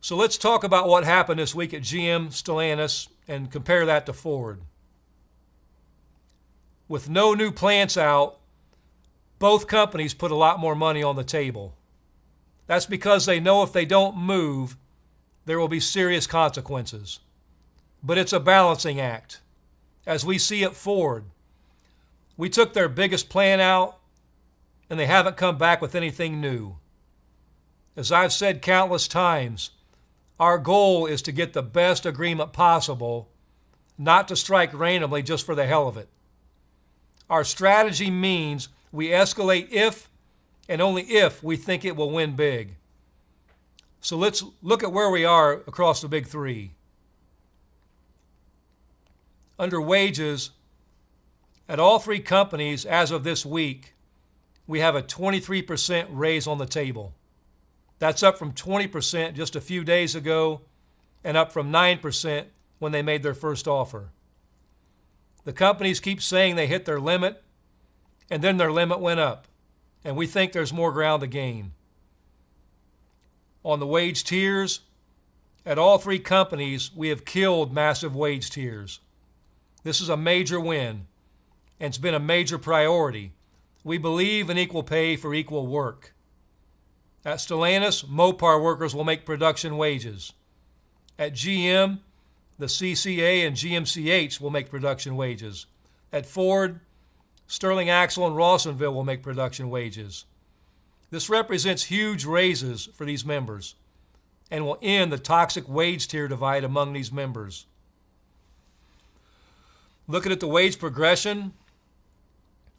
So let's talk about what happened this week at GM, Stellantis, and compare that to Ford. With no new plants out, both companies put a lot more money on the table. That's because they know if they don't move, there will be serious consequences. But it's a balancing act. As we see at Ford, we took their biggest plant out, and they haven't come back with anything new. As I've said countless times, our goal is to get the best agreement possible, not to strike randomly just for the hell of it. Our strategy means we escalate if and only if we think it will win big. So let's look at where we are across the big three. Under wages, at all three companies as of this week, we have a 23% raise on the table. That's up from 20% just a few days ago and up from 9% when they made their first offer. The companies keep saying they hit their limit, and then their limit went up, and we think there's more ground to gain. On the wage tiers, at all three companies, we have killed massive wage tiers. This is a major win, and it's been a major priority. We believe in equal pay for equal work. At Stellantis, Mopar workers will make production wages. At GM, the CCA and GMCH will make production wages. At Ford, Sterling Axle and Rawsonville will make production wages. This represents huge raises for these members and will end the toxic wage tier divide among these members. Looking at the wage progression,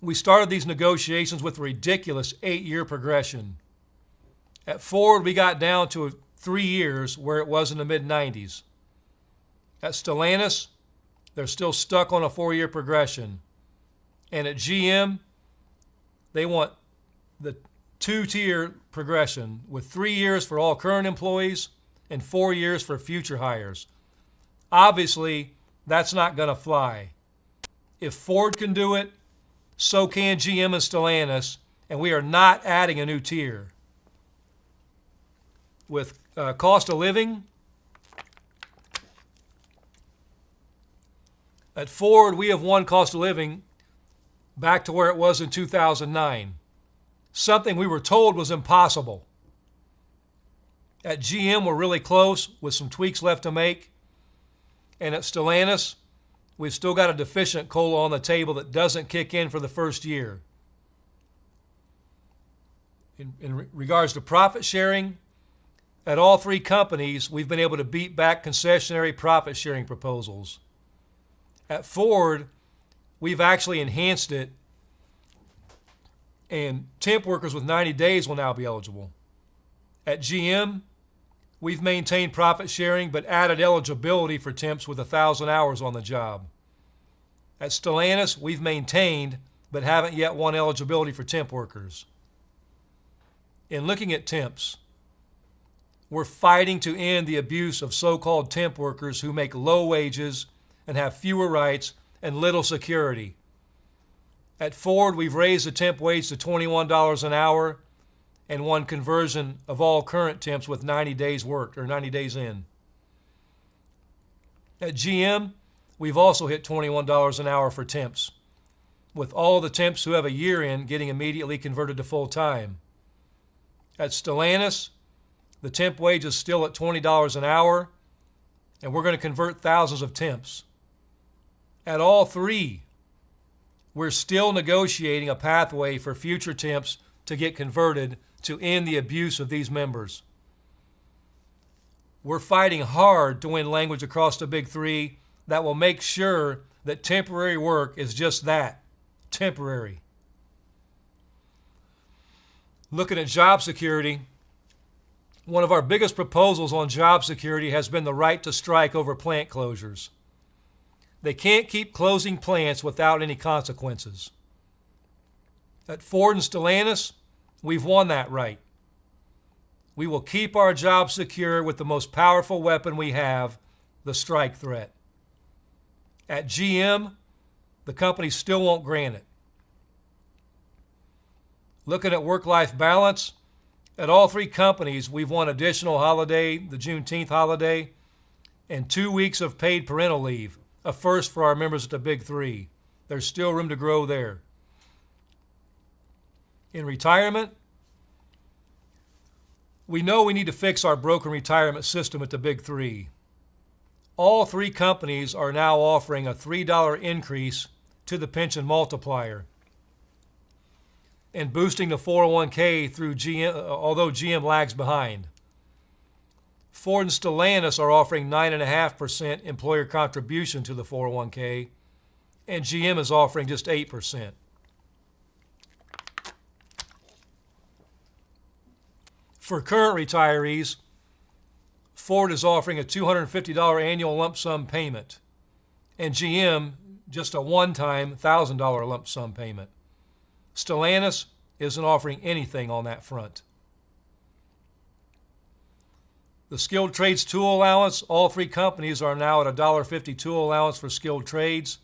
we started these negotiations with a ridiculous 8-year progression. At Ford, we got down to 3 years where it was in the mid-90s. At Stellantis, they're still stuck on a 4-year progression. And at GM, they want the 2-tier progression with 3 years for all current employees and 4 years for future hires. Obviously, that's not going to fly. If Ford can do it, so can GM and Stellantis, and we are not adding a new tier. With cost of living, at Ford, we have won cost of living back to where it was in 2009, something we were told was impossible. At GM, we're really close with some tweaks left to make. And at Stellantis, we've still got a deficient COLA on the table that doesn't kick in for the first year. In regards to profit sharing, at all three companies, we've been able to beat back concessionary profit sharing proposals. At Ford, we've actually enhanced it, and temp workers with 90 days will now be eligible. At GM, we've maintained profit sharing but added eligibility for temps with 1,000 hours on the job. At Stellantis, we've maintained but haven't yet won eligibility for temp workers. In looking at temps, we're fighting to end the abuse of so-called temp workers who make low wages and have fewer rights and little security. At Ford, we've raised the temp wage to $21 an hour and won conversion of all current temps with 90 days worked or 90 days in. At GM, we've also hit $21 an hour for temps, with all the temps who have a year in getting immediately converted to full-time. At Stellantis, the temp wage is still at $20 an hour, and we're going to convert thousands of temps. At all three, we're still negotiating a pathway for future temps to get converted to end the abuse of these members. We're fighting hard to win language across the big three that will make sure that temporary work is just that, temporary. Looking at job security, one of our biggest proposals on job security has been the right to strike over plant closures. They can't keep closing plants without any consequences. At Ford and Stellantis, we've won that right. We will keep our jobs secure with the most powerful weapon we have, the strike threat. At GM, the company still won't grant it. Looking at work-life balance, At all three companies, we've won additional holiday, the Juneteenth holiday, and 2 weeks of paid parental leave, a first for our members at the Big Three. There's still room to grow there. In retirement, we know we need to fix our broken retirement system at the Big Three. All three companies are now offering a $3 increase to the pension multiplier and boosting the 401k through GM, although GM lags behind. Ford and Stellantis are offering 9.5% employer contribution to the 401k, and GM is offering just 8%. For current retirees, Ford is offering a $250 annual lump sum payment, and GM just a one-time $1,000 lump sum payment. Stellantis isn't offering anything on that front. The skilled trades tool allowance, all three companies are now at a $1.50 tool allowance for skilled trades.